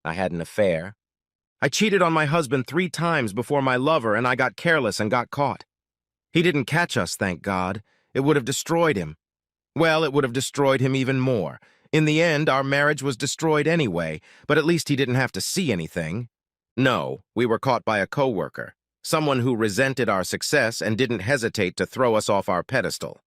I had an affair. I cheated on my husband 3 times before my lover, and I got careless and got caught. He didn't catch us, thank God. It would have destroyed him. Well, it would have destroyed him even more. In the end, our marriage was destroyed anyway, but at least he didn't have to see anything. No, we were caught by a coworker, someone who resented our success and didn't hesitate to throw us off our pedestal.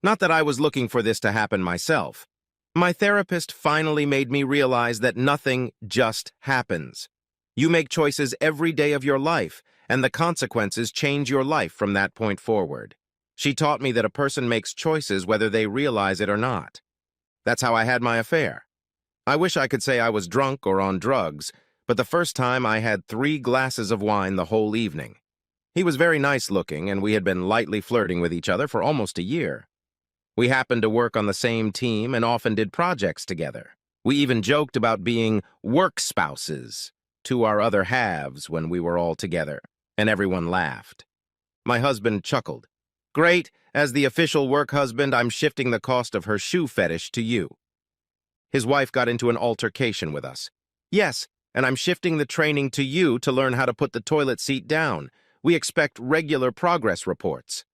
Not that I was looking for this to happen myself. My therapist finally made me realize that nothing just happens. You make choices every day of your life, and the consequences change your life from that point forward. She taught me that a person makes choices whether they realize it or not. That's how I had my affair. I wish I could say I was drunk or on drugs, but the first time I had 3 glasses of wine the whole evening. He was very nice looking, and we had been lightly flirting with each other for almost a year. We happened to work on the same team and often did projects together. We even joked about being work spouses to our other halves when we were all together, and everyone laughed. My husband chuckled. Great, as the official work husband, I'm shifting the cost of her shoe fetish to you. His wife got into an altercation with us. Yes, and I'm shifting the training to you to learn how to put the toilet seat down. We expect regular progress reports.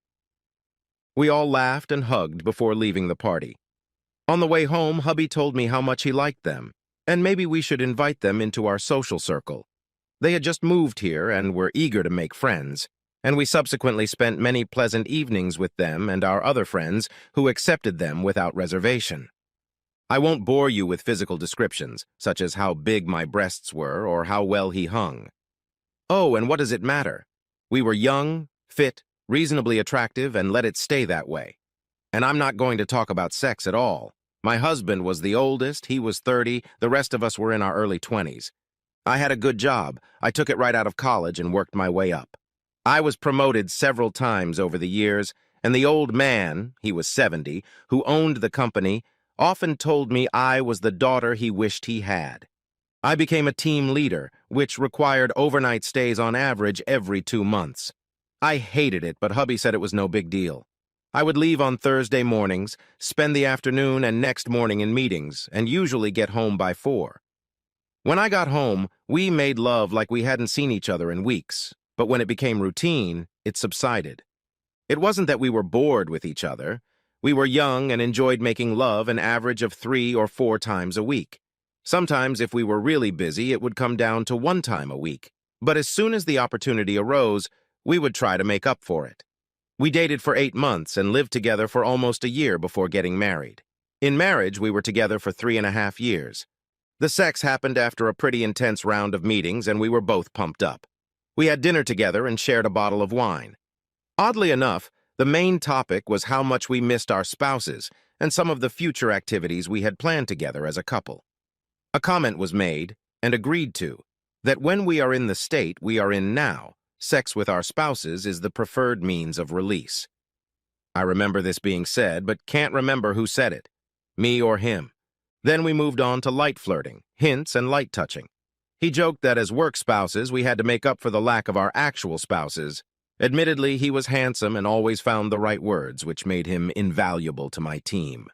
We all laughed and hugged before leaving the party. On the way home, hubby told me how much he liked them, and maybe we should invite them into our social circle. They had just moved here and were eager to make friends, and we subsequently spent many pleasant evenings with them and our other friends who accepted them without reservation. I won't bore you with physical descriptions, such as how big my breasts were or how well he hung. Oh, and what does it matter? We were young, fit, reasonably attractive, and let it stay that way. And I'm not going to talk about sex at all. My husband was the oldest, he was 30, the rest of us were in our early 20s. I had a good job. I took it right out of college and worked my way up. I was promoted several times over the years, and the old man, he was 70, who owned the company, often told me I was the daughter he wished he had. I became a team leader, which required overnight stays on average every 2 months. I hated it, but hubby said it was no big deal. I would leave on Thursday mornings, spend the afternoon and next morning in meetings, and usually get home by 4. When I got home, we made love like we hadn't seen each other in weeks, but when it became routine, it subsided. It wasn't that we were bored with each other. We were young and enjoyed making love an average of 3 or 4 times a week. Sometimes, if we were really busy, it would come down to 1 time a week. But as soon as the opportunity arose, we would try to make up for it. We dated for 8 months and lived together for almost a year before getting married. In marriage, we were together for 3.5 years. The sex happened after a pretty intense round of meetings, and we were both pumped up. We had dinner together and shared a bottle of wine. Oddly enough, the main topic was how much we missed our spouses and some of the future activities we had planned together as a couple. A comment was made, and agreed to, that when we are in the state we are in now, sex with our spouses is the preferred means of release. I remember this being said, but can't remember who said it, me or him. Then we moved on to light flirting, hints, and light touching. He joked that as work spouses, we had to make up for the lack of our actual spouses. Admittedly, he was handsome and always found the right words, which made him invaluable to my team.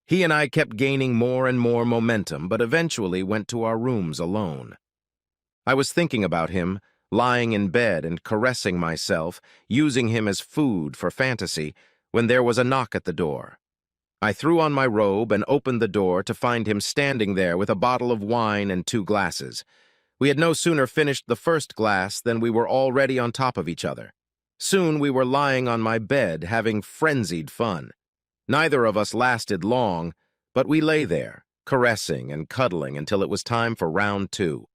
He and I kept gaining more and more momentum, but eventually went to our rooms alone. I was thinking about him, lying in bed and caressing myself, using him as food for fantasy, when there was a knock at the door. I threw on my robe and opened the door to find him standing there with a bottle of wine and 2 glasses. We had no sooner finished the first glass than we were already on top of each other. Soon we were lying on my bed, having frenzied fun. Neither of us lasted long, but we lay there, caressing and cuddling until it was time for round 2.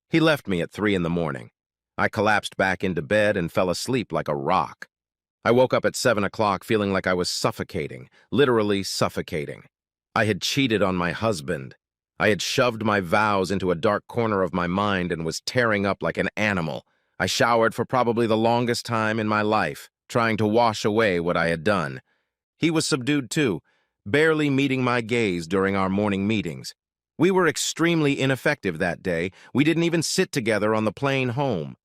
He left me at 3 in the morning. I collapsed back into bed and fell asleep like a rock. I woke up at 7 o'clock feeling like I was suffocating, literally suffocating. I had cheated on my husband. I had shoved my vows into a dark corner of my mind and was tearing up like an animal. I showered for probably the longest time in my life, trying to wash away what I had done. He was subdued too, barely meeting my gaze during our morning meetings. We were extremely ineffective that day. We didn't even sit together on the plane home.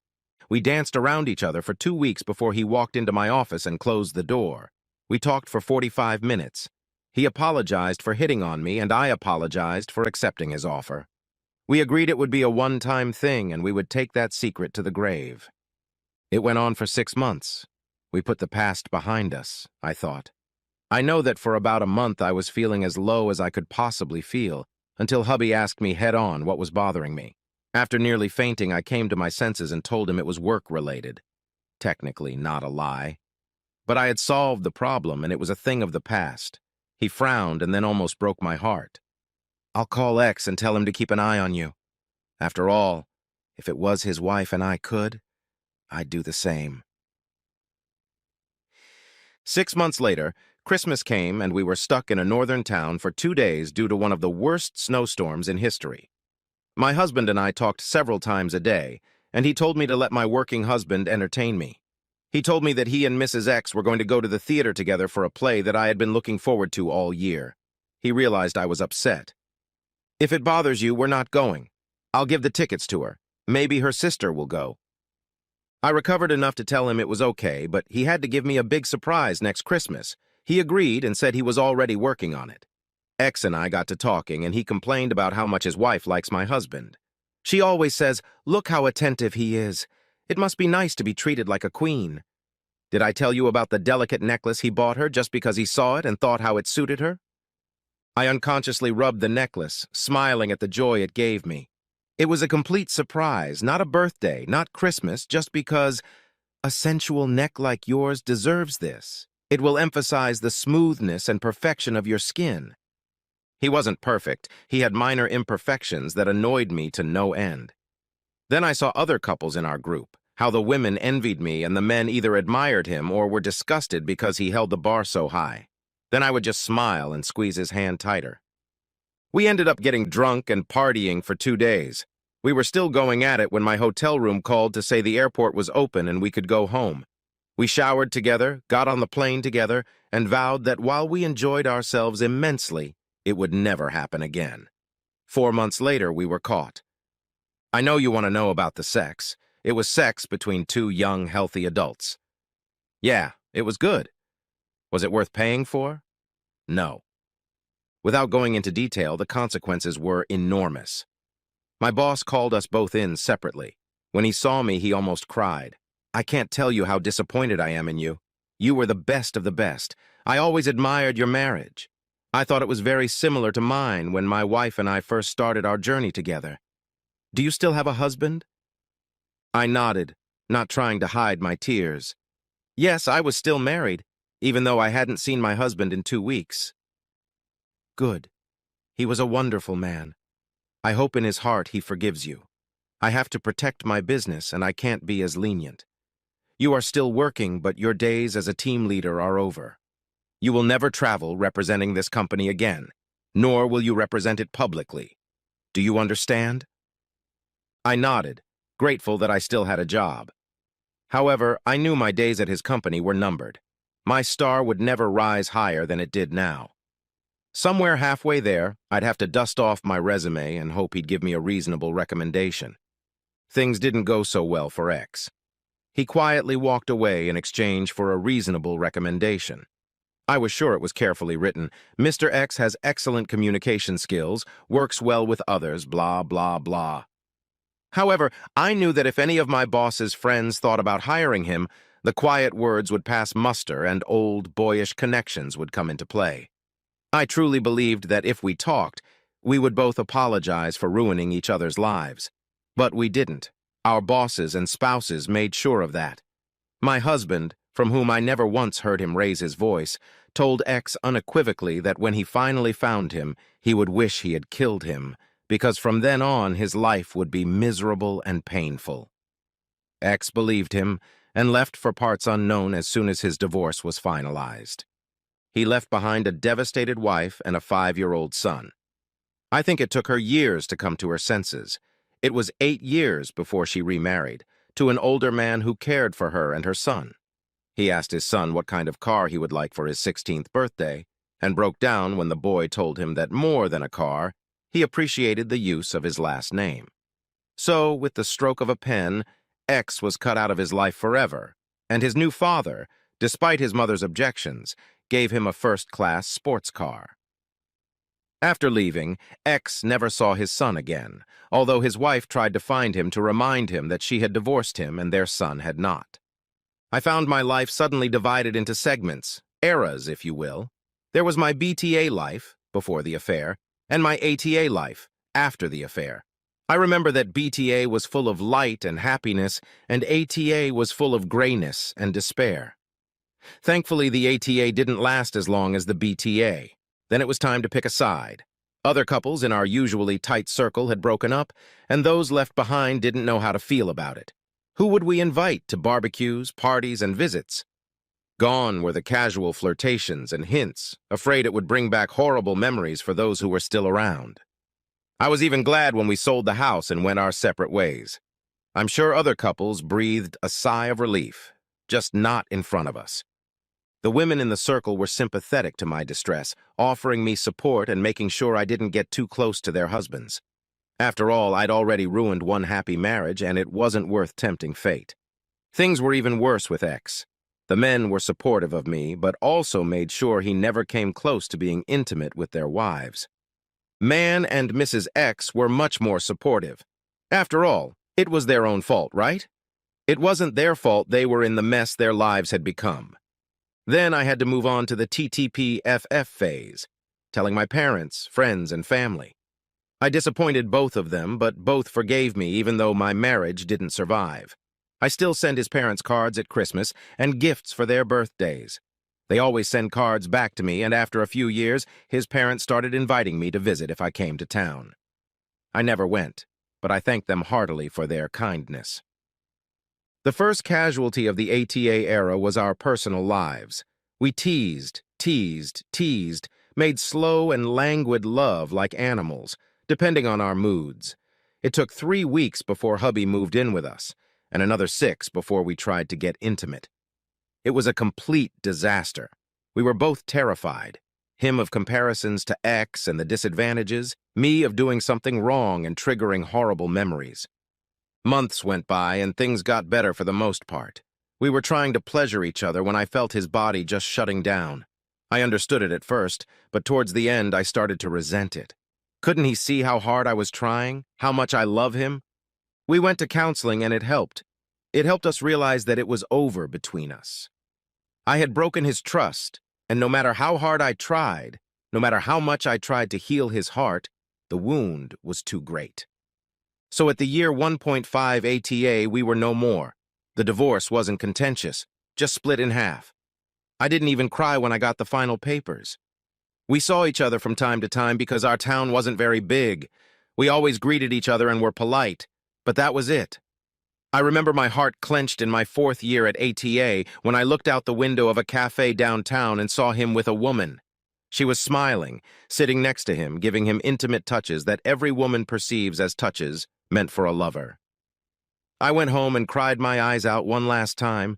We danced around each other for 2 weeks before he walked into my office and closed the door. We talked for 45 minutes. He apologized for hitting on me, and I apologized for accepting his offer. We agreed it would be a one-time thing and we would take that secret to the grave. It went on for 6 months. We put the past behind us, I thought. I know that for about a month I was feeling as low as I could possibly feel, until hubby asked me head-on what was bothering me. After nearly fainting, I came to my senses and told him it was work-related. Technically not a lie. But I had solved the problem and it was a thing of the past. He frowned and then almost broke my heart. I'll call X and tell him to keep an eye on you. After all, if it was his wife and I could, I'd do the same. 6 months later, Christmas came and we were stuck in a northern town for 2 days due to one of the worst snowstorms in history. My husband and I talked several times a day, and he told me to let my working husband entertain me. He told me that he and Mrs. X were going to go to the theater together for a play that I had been looking forward to all year. He realized I was upset. If it bothers you, we're not going. I'll give the tickets to her. Maybe her sister will go. I recovered enough to tell him it was okay, but he had to give me a big surprise next Christmas. He agreed and said he was already working on it. X and I got to talking, and he complained about how much his wife likes my husband. She always says, "Look how attentive he is. It must be nice to be treated like a queen." Did I tell you about the delicate necklace he bought her just because he saw it and thought how it suited her? I unconsciously rubbed the necklace, smiling at the joy it gave me. It was a complete surprise, not a birthday, not Christmas, just because a sensual neck like yours deserves this. It will emphasize the smoothness and perfection of your skin. He wasn't perfect. He had minor imperfections that annoyed me to no end. Then I saw other couples in our group, how the women envied me and the men either admired him or were disgusted because he held the bar so high. Then I would just smile and squeeze his hand tighter. We ended up getting drunk and partying for 2 days. We were still going at it when my hotel room called to say the airport was open and we could go home. We showered together, got on the plane together, and vowed that while we enjoyed ourselves immensely, it would never happen again. 4 months later, we were caught. I know you want to know about the sex. It was sex between 2 young, healthy adults. Yeah, it was good. Was it worth paying for? No. Without going into detail, the consequences were enormous. My boss called us both in separately. When he saw me, he almost cried. "I can't tell you how disappointed I am in you. You were the best of the best. I always admired your marriage. I thought it was very similar to mine when my wife and I first started our journey together. Do you still have a husband?" I nodded, not trying to hide my tears. Yes, I was still married, even though I hadn't seen my husband in 2 weeks. Good. He was a wonderful man. I hope in his heart he forgives you. I have to protect my business and I can't be as lenient. You are still working, but your days as a team leader are over. You will never travel representing this company again, nor will you represent it publicly. Do you understand? I nodded, grateful that I still had a job. However, I knew my days at his company were numbered. My star would never rise higher than it did now. Somewhere halfway there, I'd have to dust off my resume and hope he'd give me a reasonable recommendation. Things didn't go so well for X. He quietly walked away in exchange for a reasonable recommendation. I was sure it was carefully written. Mr. X has excellent communication skills, works well with others, blah, blah, blah. However, I knew that if any of my boss's friends thought about hiring him, the quiet words would pass muster and old, boyish connections would come into play. I truly believed that if we talked, we would both apologize for ruining each other's lives. But we didn't. Our bosses and spouses made sure of that. My husband, from whom I never once heard him raise his voice, told X unequivocally that when he finally found him, he would wish he had killed him, because from then on his life would be miserable and painful. X believed him and left for parts unknown as soon as his divorce was finalized. He left behind a devastated wife and a 5-year-old son. I think it took her years to come to her senses. It was 8 years before she remarried, to an older man who cared for her and her son. He asked his son what kind of car he would like for his 16th birthday, and broke down when the boy told him that more than a car, he appreciated the use of his last name. So, with the stroke of a pen, X was cut out of his life forever, and his new father, despite his mother's objections, gave him a first-class sports car. After leaving, X never saw his son again, although his wife tried to find him to remind him that she had divorced him and their son had not. I found my life suddenly divided into segments, eras, if you will. There was my BTA life, before the affair, and my ATA life, after the affair. I remember that BTA was full of light and happiness, and ATA was full of grayness and despair. Thankfully, the ATA didn't last as long as the BTA. Then it was time to pick a side. Other couples in our usually tight circle had broken up, and those left behind didn't know how to feel about it. Who would we invite to barbecues, parties, and visits? Gone were the casual flirtations and hints, afraid it would bring back horrible memories for those who were still around. I was even glad when we sold the house and went our separate ways. I'm sure other couples breathed a sigh of relief, just not in front of us. The women in the circle were sympathetic to my distress, offering me support and making sure I didn't get too close to their husbands. After all, I'd already ruined one happy marriage, and it wasn't worth tempting fate. Things were even worse with X. The men were supportive of me, but also made sure he never came close to being intimate with their wives. Man and Mrs. X were much more supportive. After all, it was their own fault, right? It wasn't their fault they were in the mess their lives had become. Then I had to move on to the TTP-FF phase, telling my parents, friends, and family. I disappointed both of them, but both forgave me even though my marriage didn't survive. I still send his parents cards at Christmas and gifts for their birthdays. They always send cards back to me, and after a few years, his parents started inviting me to visit if I came to town. I never went, but I thanked them heartily for their kindness. The first casualty of the ATA era was our personal lives. We teased, made slow and languid love like animals, depending on our moods. It took 3 weeks before hubby moved in with us, and another 6 before we tried to get intimate. It was a complete disaster. We were both terrified, him of comparisons to X and the disadvantages, me of doing something wrong and triggering horrible memories. Months went by and things got better for the most part. We were trying to pleasure each other when I felt his body just shutting down. I understood it at first, but towards the end I started to resent it. Couldn't he see how hard I was trying, how much I love him? We went to counseling and it helped. It helped us realize that it was over between us. I had broken his trust, and no matter how hard I tried, no matter how much I tried to heal his heart, the wound was too great. So at the year 1.5 ATA, we were no more. The divorce wasn't contentious, just split in half. I didn't even cry when I got the final papers. We saw each other from time to time because our town wasn't very big. We always greeted each other and were polite, but that was it. I remember my heart clenched in my 4th year at ATA when I looked out the window of a cafe downtown and saw him with a woman. She was smiling, sitting next to him, giving him intimate touches that every woman perceives as touches meant for a lover. I went home and cried my eyes out one last time.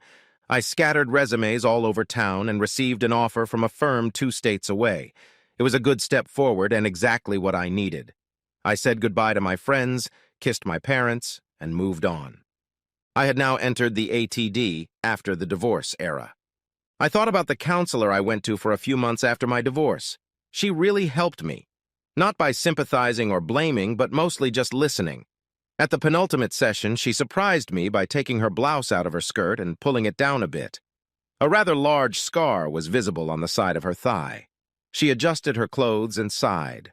I scattered resumes all over town and received an offer from a firm 2 states away. It was a good step forward and exactly what I needed. I said goodbye to my friends, kissed my parents, and moved on. I had now entered the ATD after the divorce era. I thought about the counselor I went to for a few months after my divorce. She really helped me, not by sympathizing or blaming, but mostly just listening. At the penultimate session, she surprised me by taking her blouse out of her skirt and pulling it down a bit. A rather large scar was visible on the side of her thigh. She adjusted her clothes and sighed.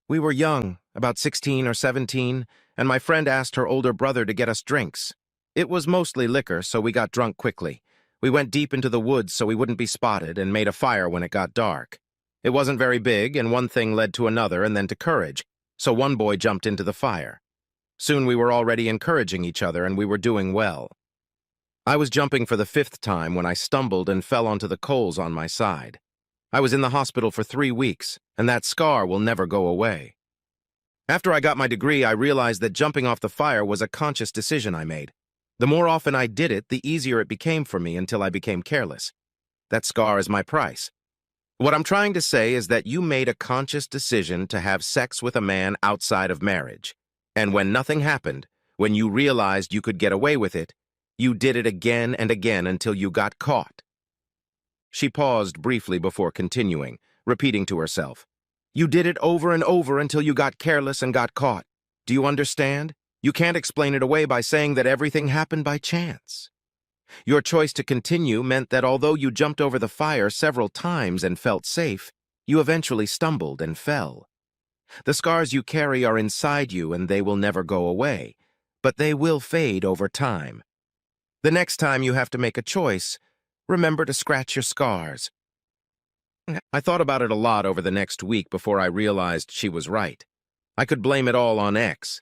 We were young, about 16 or 17, and my friend asked her older brother to get us drinks. It was mostly liquor, so we got drunk quickly. We went deep into the woods so we wouldn't be spotted and made a fire when it got dark. It wasn't very big, and one thing led to another and then to courage, so one boy jumped into the fire. Soon we were already encouraging each other and we were doing well. I was jumping for the 5th time when I stumbled and fell onto the coals on my side. I was in the hospital for 3 weeks, and that scar will never go away. After I got my degree, I realized that jumping off the fire was a conscious decision I made. The more often I did it, the easier it became for me until I became careless. That scar is my price. What I'm trying to say is that you made a conscious decision to have sex with a man outside of marriage. And when nothing happened, when you realized you could get away with it, you did it again and again until you got caught. She paused briefly before continuing, repeating to herself, You did it over and over until you got careless and got caught. Do you understand? You can't explain it away by saying that everything happened by chance. Your choice to continue meant that although you jumped over the fire several times and felt safe, you eventually stumbled and fell. The scars you carry are inside you and they will never go away, but they will fade over time. The next time you have to make a choice, remember to scratch your scars. I thought about it a lot over the next week before I realized she was right. I could blame it all on X.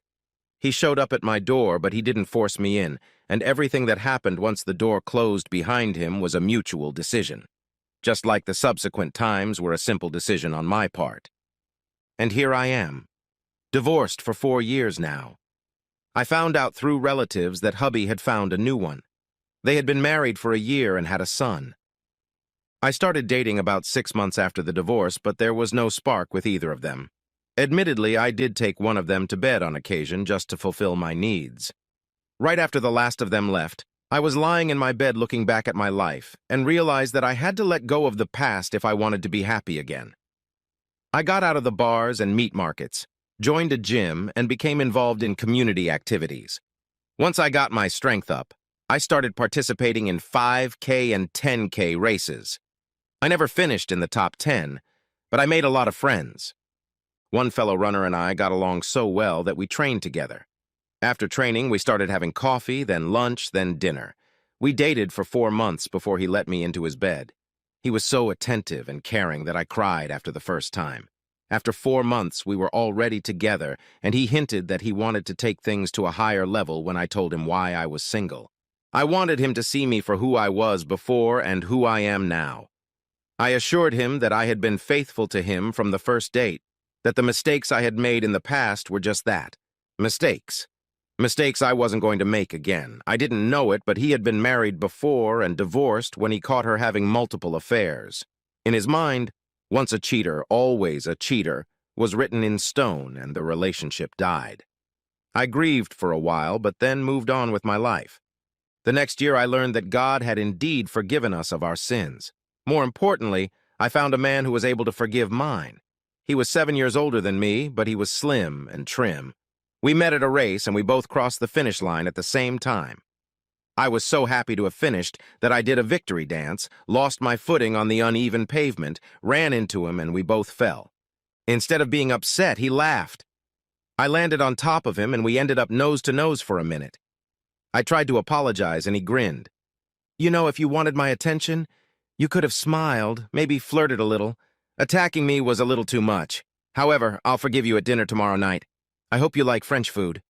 He showed up at my door, but he didn't force me in, and everything that happened once the door closed behind him was a mutual decision. Just like the subsequent times were a simple decision on my part. And here I am, divorced for 4 years now. I found out through relatives that hubby had found a new one. They had been married for a year and had a son. I started dating about 6 months after the divorce, but there was no spark with either of them. Admittedly, I did take one of them to bed on occasion just to fulfill my needs. Right after the last of them left, I was lying in my bed looking back at my life and realized that I had to let go of the past if I wanted to be happy again. I got out of the bars and meat markets, joined a gym, and became involved in community activities. Once I got my strength up, I started participating in 5K and 10K races. I never finished in the top 10, but I made a lot of friends. One fellow runner and I got along so well that we trained together. After training, we started having coffee, then lunch, then dinner. We dated for 4 months before he let me into his bed. He was so attentive and caring that I cried after the first time. After 4 months, we were already together, and he hinted that he wanted to take things to a higher level when I told him why I was single. I wanted him to see me for who I was before and who I am now. I assured him that I had been faithful to him from the first date, that the mistakes I had made in the past were just that, mistakes. Mistakes I wasn't going to make again. I didn't know it, but he had been married before and divorced when he caught her having multiple affairs. In his mind, once a cheater, always a cheater, was written in stone, and the relationship died. I grieved for a while, but then moved on with my life. The next year I learned that God had indeed forgiven us of our sins. More importantly, I found a man who was able to forgive mine. He was 7 years older than me, but he was slim and trim. We met at a race, and we both crossed the finish line at the same time. I was so happy to have finished that I did a victory dance, lost my footing on the uneven pavement, ran into him, and we both fell. Instead of being upset, he laughed. I landed on top of him, and we ended up nose to nose for a minute. I tried to apologize, and he grinned. You know, if you wanted my attention, you could have smiled, maybe flirted a little. Attacking me was a little too much. However, I'll forgive you at dinner tomorrow night. I hope you like French food.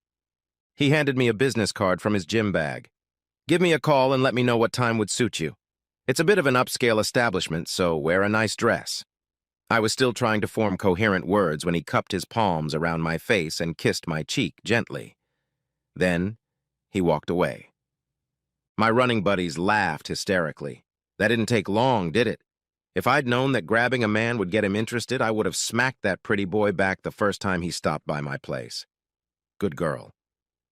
He handed me a business card from his gym bag. Give me a call and let me know what time would suit you. It's a bit of an upscale establishment, so wear a nice dress. I was still trying to form coherent words when he cupped his palms around my face and kissed my cheek gently. Then, he walked away. My running buddies laughed hysterically. That didn't take long, did it? If I'd known that grabbing a man would get him interested, I would have smacked that pretty boy back the first time he stopped by my place. Good girl.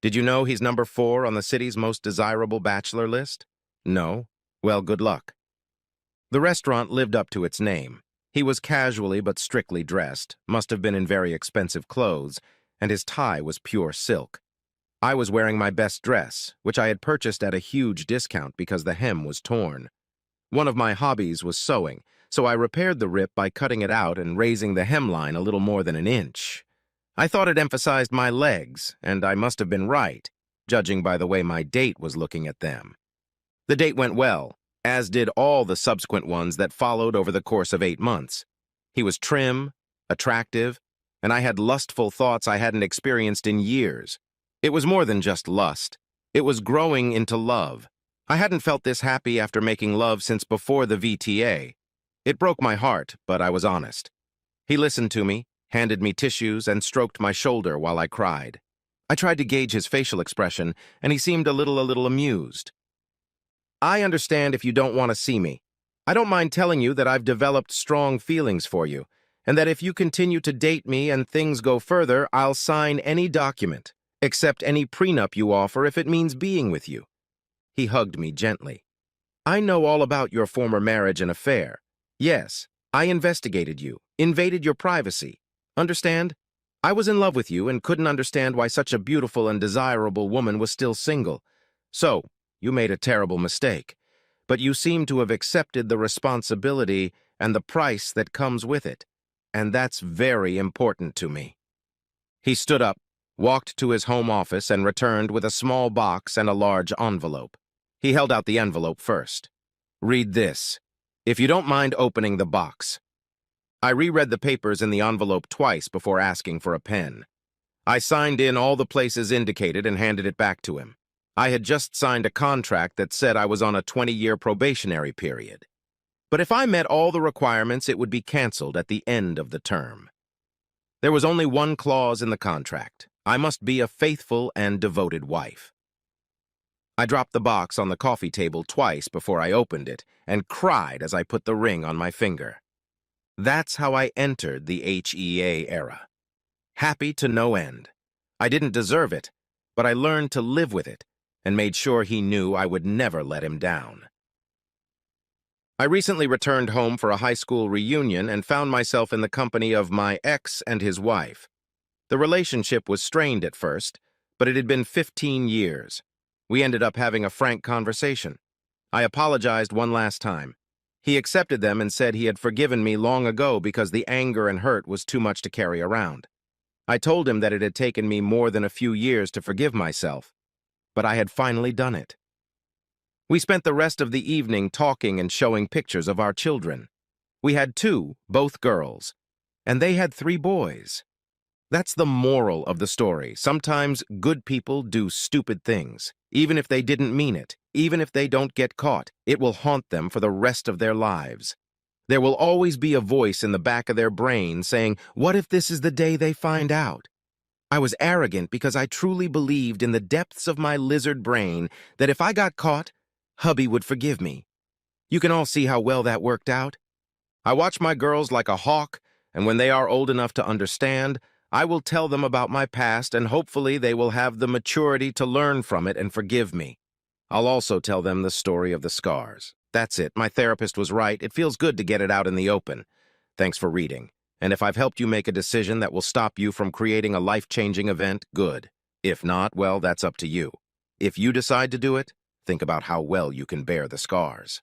Did you know he's number 4 on the city's most desirable bachelor list? No? Well, good luck. The restaurant lived up to its name. He was casually but strictly dressed, must have been in very expensive clothes, and his tie was pure silk. I was wearing my best dress, which I had purchased at a huge discount because the hem was torn. One of my hobbies was sewing, so I repaired the rip by cutting it out and raising the hemline a little more than an inch. I thought it emphasized my legs, and I must have been right, judging by the way my date was looking at them. The date went well, as did all the subsequent ones that followed over the course of 8 months. He was trim, attractive, and I had lustful thoughts I hadn't experienced in years. It was more than just lust. It was growing into love. I hadn't felt this happy after making love since before the VTA. It broke my heart, but I was honest. He listened to me, handed me tissues, and stroked my shoulder while I cried. I tried to gauge his facial expression, and he seemed a little amused. I understand if you don't want to see me. I don't mind telling you that I've developed strong feelings for you, and that if you continue to date me and things go further, I'll sign any document, except any prenup you offer if it means being with you. He hugged me gently. I know all about your former marriage and affair. Yes, I investigated you, Invaded your privacy. Understand? I was in love with you and couldn't understand why such a beautiful and desirable woman was still single. So, you made a terrible mistake. But you seem to have accepted the responsibility and the price that comes with it. And that's very important to me. He stood up, walked to his home office, and returned with a small box and a large envelope. He held out the envelope first. Read this, if you don't mind opening the box. I reread the papers in the envelope twice before asking for a pen. I signed in all the places indicated and handed it back to him. I had just signed a contract that said I was on a 20-year probationary period. But if I met all the requirements, it would be canceled at the end of the term. There was only one clause in the contract. I must be a faithful and devoted wife. I dropped the box on the coffee table twice before I opened it and cried as I put the ring on my finger. That's how I entered the HEA era. Happy to no end. I didn't deserve it, but I learned to live with it and made sure he knew I would never let him down. I recently returned home for a high school reunion and found myself in the company of my ex and his wife. The relationship was strained at first, but it had been 15 years. We ended up having a frank conversation. I apologized one last time. He accepted them and said he had forgiven me long ago because the anger and hurt was too much to carry around. I told him that it had taken me more than a few years to forgive myself, but I had finally done it. We spent the rest of the evening talking and showing pictures of our children. We had two, both girls, and they had 3 boys. That's the moral of the story. Sometimes good people do stupid things. Even if they didn't mean it, even if they don't get caught, it will haunt them for the rest of their lives. There will always be a voice in the back of their brain saying, "What if this is the day they find out?" I was arrogant because I truly believed in the depths of my lizard brain that if I got caught, hubby would forgive me. You can all see how well that worked out. I watch my girls like a hawk, and when they are old enough to understand, I will tell them about my past, and hopefully they will have the maturity to learn from it and forgive me. I'll also tell them the story of the scars. That's it. My therapist was right. It feels good to get it out in the open. Thanks for reading. And if I've helped you make a decision that will stop you from creating a life-changing event, good. If not, well, that's up to you. If you decide to do it, think about how well you can bear the scars.